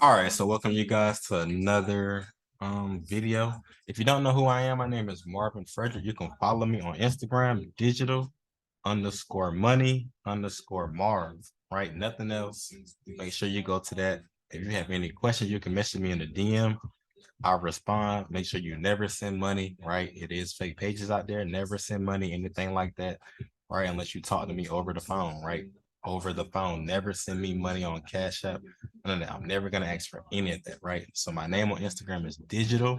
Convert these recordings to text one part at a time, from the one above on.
All right, so welcome you guys to another video. If you don't know who I am, my name is Marvin Frederick. You can follow me on Instagram, digital_money_Marv, right? Nothing else. Make sure you go to that. If you have any questions, you can message me in the DM. I'll respond. Make sure you never send money, right? It is fake pages out there. Never send money, anything like that, right? Unless you talk to me over the phone, right? Over the phone. Never send me money on Cash App. None of that. I'm never gonna ask for any of that, right? So my name on Instagram is digital_money_Marv.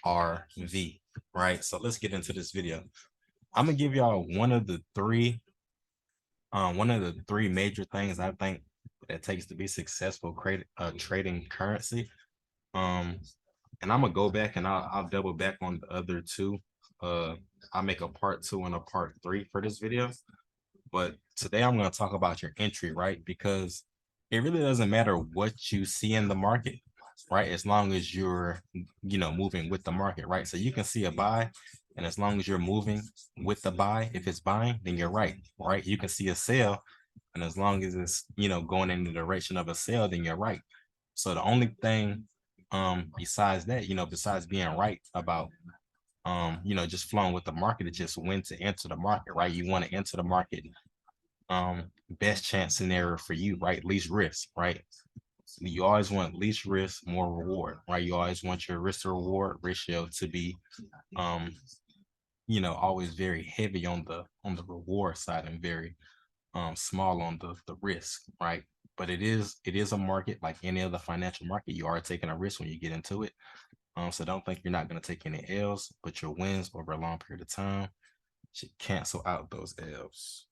MARV. Right. So let's get into this video. I'm gonna give y'all one of the three major things I think that it takes to be successful trading currency. Um, and I'm gonna go back and I'll double back on the other two. I'll make a part two and a part three for this video. But today I'm gonna talk about your entry, right? Because it really doesn't matter what you see in the market, right? As long as you're, moving with the market, right? So you can see a buy, and as long as you're moving with the buy, if it's buying, then you're right, right? You can see a sell, and as long as it's, going in the direction of a sell, then you're right. So the only thing, besides that, besides being right about, just flowing with the market, is just when to enter the market, right? You want to enter the market, best chance scenario for you, right? Least risk, right? You always want least risk, more reward, right? You always want your risk to reward ratio to be, um, always very heavy on the reward side and very small on the risk, right? But it is a market like any other financial market. You are taking a risk when you get into it. So don't think you're not going to take any L's, but your wins over a long period of time should cancel out those L's.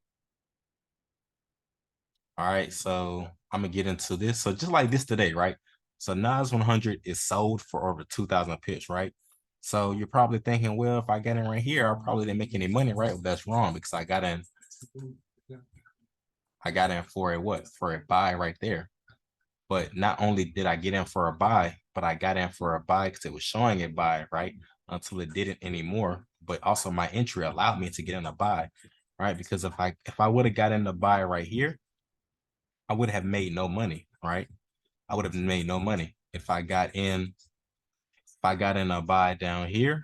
All right, so I'm gonna get into this. So just like this today, right? So Nas 100 is sold for over 2,000 pips, right? So you're probably thinking, well, if I get in right here, I probably didn't make any money, right? Well, that's wrong because I got in for a what? For a buy right there. But not only did I get in for a buy, but I got in for a buy because it was showing a buy, right? Until it didn't anymore. But also my entry allowed me to get in a buy, right? Because if I would have got in the buy right here, I would have made no money, right? I would have made no money if I got in a buy down here,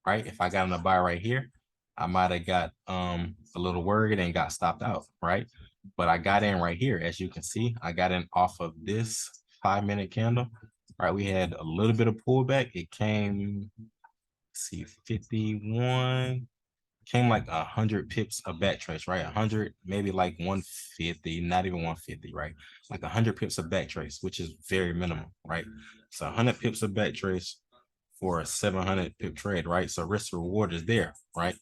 right? If I got in a buy right here, I might have got a little worried and got stopped out, right? But I got in right here, as you can see. I got in off of this 5-minute candle. All right, we had a little bit of pullback. It came, see, 51, came like 100 pips of back trace, right? 100, maybe like 150, not even 150, right? Like 100 pips of back trace, which is very minimal, right? So 100 pips of back trace for a 700 pip trade, right? So risk reward is there, right?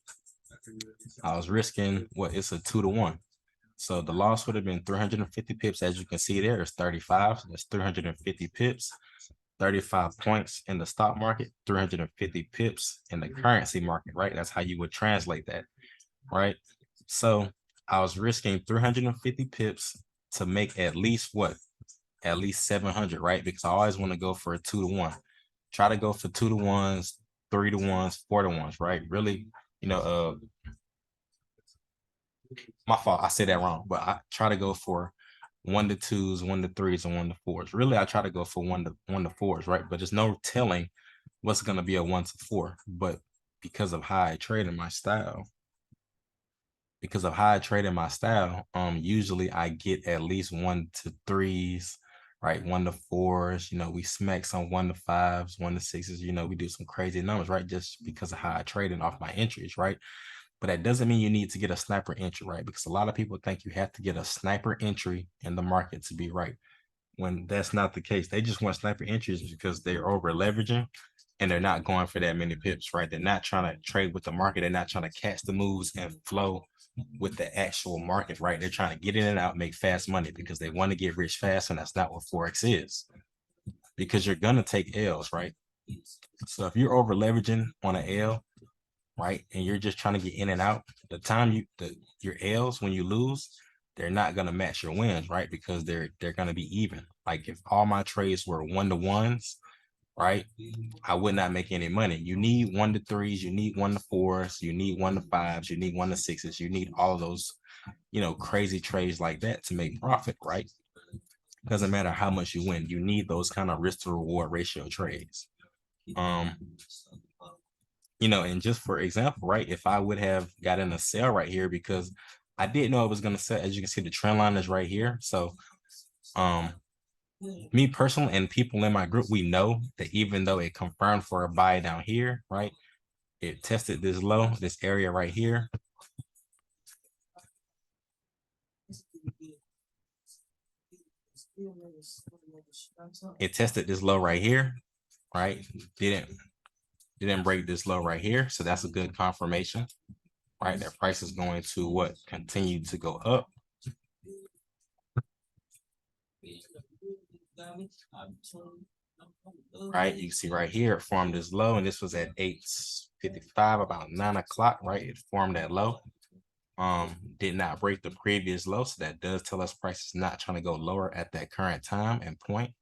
I was risking what, it's a 2-to-1. So the loss would have been 350 pips. As you can see there, it's 35. So that's 350 pips. 35 points in the stock market, 350 pips in the currency market, right? That's how you would translate that, right? So I was risking 350 pips to make at least what? At least 700, right? Because I always want to go for a 2-to-1. Try to go for 2-to-1s, 3-to-1s, 4-to-1s, right? Really, my fault. I said that wrong, but I try to go for 1-to-2s, 1-to-3s, and 1-to-4s. Really, I try to go for 1-to-4s, right? But there's no telling what's gonna be a 1-to-4. But because of how I trade in my style, usually I get at least 1-to-3s, right? 1-to-4s. We smack some 1-to-5s, 1-to-6s. We do some crazy numbers, right? Just because of how I trade and off my entries, right? But that doesn't mean you need to get a sniper entry, right? Because a lot of people think you have to get a sniper entry in the market to be right, when that's not the case. They just want sniper entries because they're over leveraging and they're not going for that many pips, right? They're not trying to trade with the market. They're not trying to catch the moves and flow with the actual market, right? They're trying to get in and out, make fast money because they want to get rich fast, and that's not what Forex is. Because you're gonna take L's, right? So if you're over leveraging on an L, right, and you're just trying to get in and out, the time your L's when you lose, they're not gonna match your wins, right? Because they're gonna be even. Like if all my trades were 1-to-1s, right? I would not make any money. You need 1 to 3s, you need 1 to 4s, you need 1 to 5s, you need 1 to 6s, you need all of those, crazy trades like that to make profit, right? Doesn't matter how much you win, you need those kind of risk to reward ratio trades. Um, and just for example, right, if I would have gotten a sell right here because I didn't know it was going to sell, as you can see, the trend line is right here. So, me personally and people in my group, we know that even though it confirmed for a buy down here, right, it tested this low, this area right here. It tested this low right here, right? Didn't break this low right here. So that's a good confirmation, right? That price is going to what? Continue to go up. Right, you see right here, it formed this low, and this was at 8:55, about 9 o'clock, right? It formed that low. Did not break the previous low, so that does tell us price is not trying to go lower at that current time and point.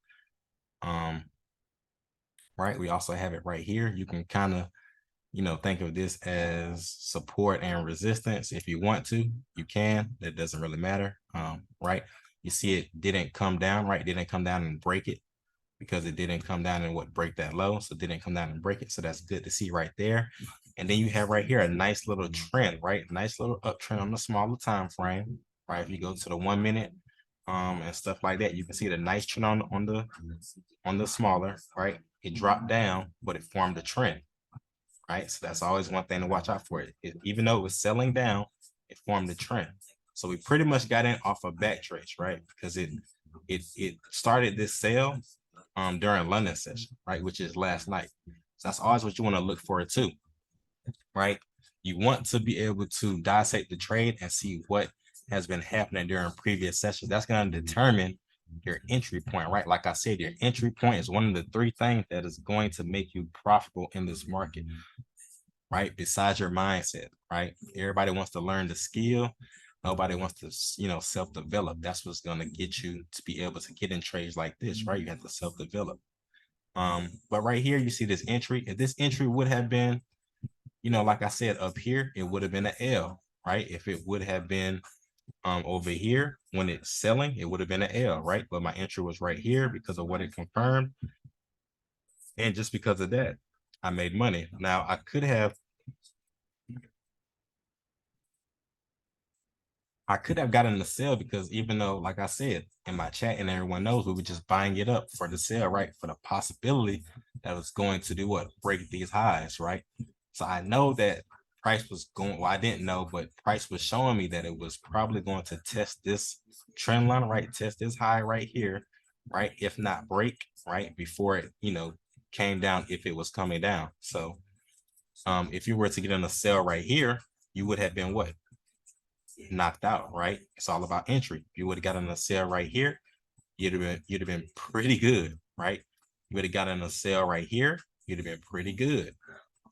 Right, we also have it right here. You can kind of think of this as support and resistance. If you want to, you can. That doesn't really matter. Right, you see it didn't come down, right? It didn't come down and break it because it didn't come down and break that low. So it didn't come down and break it. So that's good to see right there. And then you have right here a nice little trend, right? Nice little uptrend on the smaller time frame, right? If you go to the 1 minute and stuff like that, you can see the nice trend on the smaller, right? It dropped down, but it formed a trend, right? So that's always one thing to watch out for. Even though it was selling down, it formed a trend. So we pretty much got in off a back trace, right? Because it started this sale during London session, right? Which is last night. So that's always what you want to look for too, right? You want to be able to dissect the trade and see what has been happening during previous sessions. That's going to determine your entry point, right? Like I said, your entry point is one of the 3 things that is going to make you profitable in this market, right? Besides your mindset, right? Everybody wants to learn the skill. Nobody wants to, self-develop. That's what's going to get you to be able to get in trades like this, right? You have to self-develop. But right here, you see this entry. If this entry would have been, like I said, up here, it would have been an L, right? If it would have been over here when it's selling, it would have been an L, right? But my entry was right here because of what it confirmed. And just because of that, I made money. Now I could have gotten the sale because even though, like I said, in my chat and everyone knows, we were just buying it up for the sale, right? For the possibility that was going to do what? Break these highs, right? So I know that price was going, well, I didn't know, but price was showing me that it was probably going to test this trend line, right? Test this high right here, right? If not break, right? Before it, came down, if it was coming down. So if you were to get in a sell right here, you would have been what? Knocked out, right? It's all about entry. If you would have gotten a sale right here, you'd have been pretty good, right? You would have gotten a sale right here, you'd have been pretty good.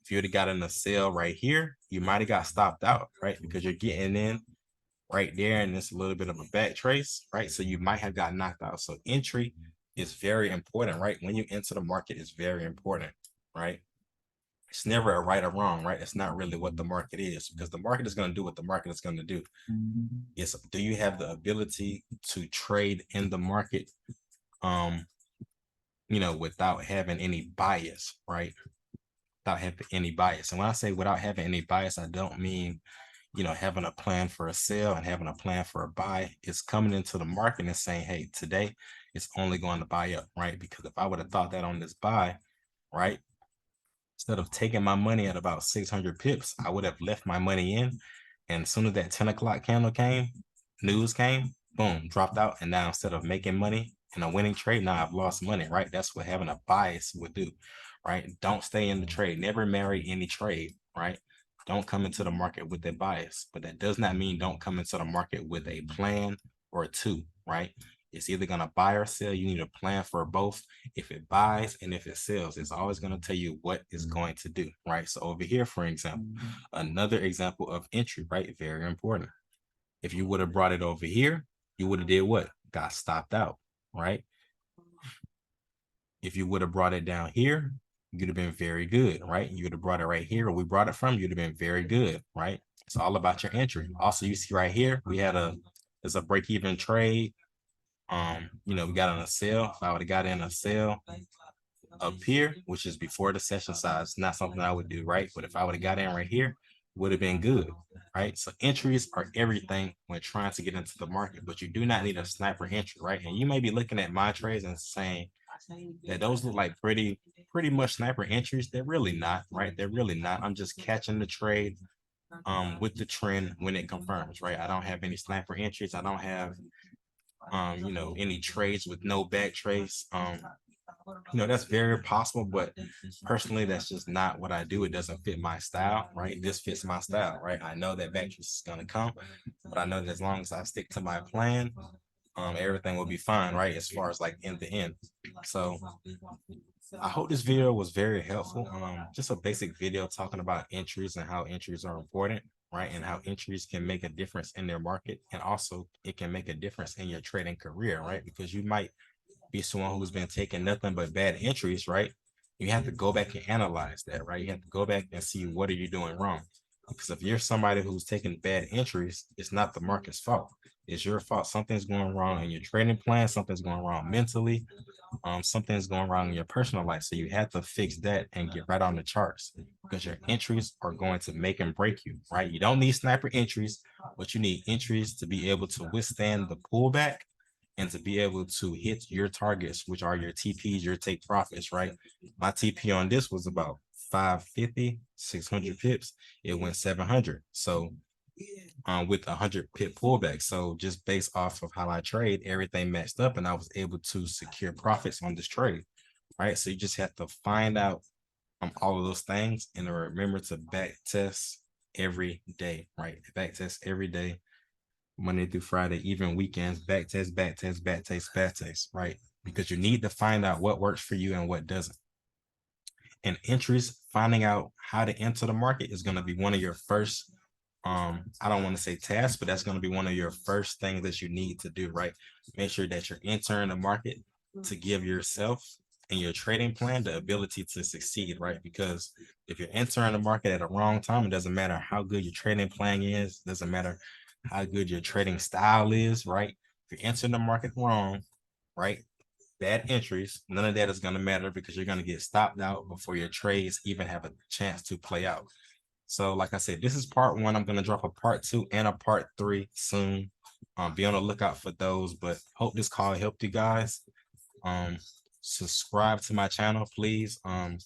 If you would have gotten a sale right here, you might have got stopped out, right? Because you're getting in right there, and it's a little bit of a back trace, right? So you might have got knocked out. So entry is very important, right? When you enter the market, it's very important, right? It's never a right or wrong, right? It's not really what the market is, because the market is going to do what the market is going to do. It's, do you have the ability to trade in the market, without having any bias, right? Without having any bias. And when I say without having any bias, I don't mean, having a plan for a sale and having a plan for a buy. It's coming into the market and saying, hey, today it's only going to buy up, right? Because if I would have thought that on this buy, right, instead of taking my money at about 600 pips, I would have left my money in. And as soon as that 10 o'clock candle came, news came, boom, dropped out. And now instead of making money in a winning trade, now I've lost money, right? That's what having a bias would do, right? Don't stay in the trade. Never marry any trade, right? Don't come into the market with a bias. But that does not mean don't come into the market with a plan or two, right? It's either going to buy or sell. You need a plan for both. If it buys and if it sells, it's always going to tell you what it's going to do, right? So over here, for example, another example of entry, right? Very important. If you would have brought it over here, you would have did what? Got stopped out, right? If you would have brought it down here, you'd have been very good, right? You would have brought it right here where we brought it from, you'd have been very good, right? It's all about your entry. Also, you see right here, it's a break-even trade. We got on a sale. If I would have got in a sale up here, which is before the session size, not something I would do, right? But if I would have got in right here, would have been good, right? So entries are everything when trying to get into the market, but you do not need a sniper entry, right? And you may be looking at my trades and saying that those look like pretty much sniper entries. They're really not, right? They're really not. I'm just catching the trade with the trend when it confirms, right? I don't have any sniper entries. I don't have any trades with no back trace. That's very possible, but personally, that's just not what I do. It doesn't fit my style, right? This fits my style, right? I know that back trace is gonna come, but I know that as long as I stick to my plan, everything will be fine, right? As far as like end to end. So I hope this video was very helpful. Just a basic video talking about entries and how entries are important, right? And how entries can make a difference in their market. And also it can make a difference in your trading career, right? Because you might be someone who's been taking nothing but bad entries, right? You have to go back and analyze that, right? You have to go back and see what are you doing wrong. Because if you're somebody who's taking bad entries, it's not the market's fault. It's your fault. Something's going wrong in your trading plan. Something's going wrong mentally. Something's going wrong in your personal life. So you have to fix that and get right on the charts because your entries are going to make and break you, right? You don't need sniper entries, but you need entries to be able to withstand the pullback and to be able to hit your targets, which are your TPs, your take profits, right? My TP on this was about 550, 600 pips. It went 700. So with 100 pip pullback. So just based off of how I trade, everything matched up and I was able to secure profits on this trade, right? So you just have to find out all of those things and remember to back test every day, right? Back test every day, Monday through Friday, even weekends, back test, back test, back test, back test, right? Because you need to find out what works for you and what doesn't. And entries, finding out how to enter the market is going to be one of your first I don't want to say tasks, but that's going to be one of your first things that you need to do, right? Make sure that you're entering the market to give yourself and your trading plan the ability to succeed, right? Because if you're entering the market at the wrong time, it doesn't matter how good your trading plan is, doesn't matter how good your trading style is, right? If you're entering the market wrong, right? Bad entries, none of that is going to matter because you're going to get stopped out before your trades even have a chance to play out. So like I said, this is part one. I'm going to drop a part two and a part three soon. Be on the lookout for those, but hope this call helped you guys. Subscribe to my channel, please. And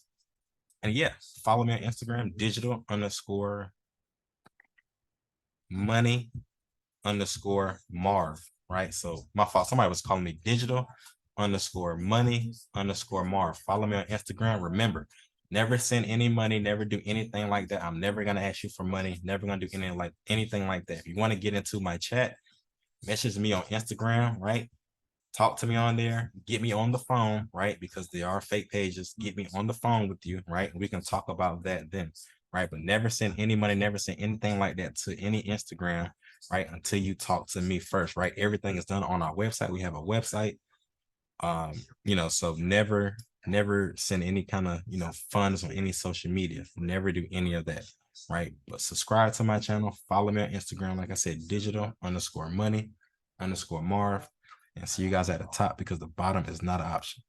yeah, follow me on Instagram, digital_money_Marv, right? So my fault. Somebody was calling me digital_money_Marv. Follow me on Instagram. Remember, never send any money, never do anything like that. I'm never gonna ask you for money, never gonna do anything like that. If you want to get into my chat, message me on Instagram, right? Talk to me on there, get me on the phone, right? Because they are fake pages. Get me on the phone with you, right? We can talk about that then, right? But never send any money, never send anything like that to any Instagram, right? Until you talk to me first, right? Everything is done on our website. We have a website. So never send any kind of funds on any social media. Never do any of that, right? But subscribe to my channel, follow me on Instagram, like I said, digital_money_Marv, and see you guys at the top because the bottom is not an option.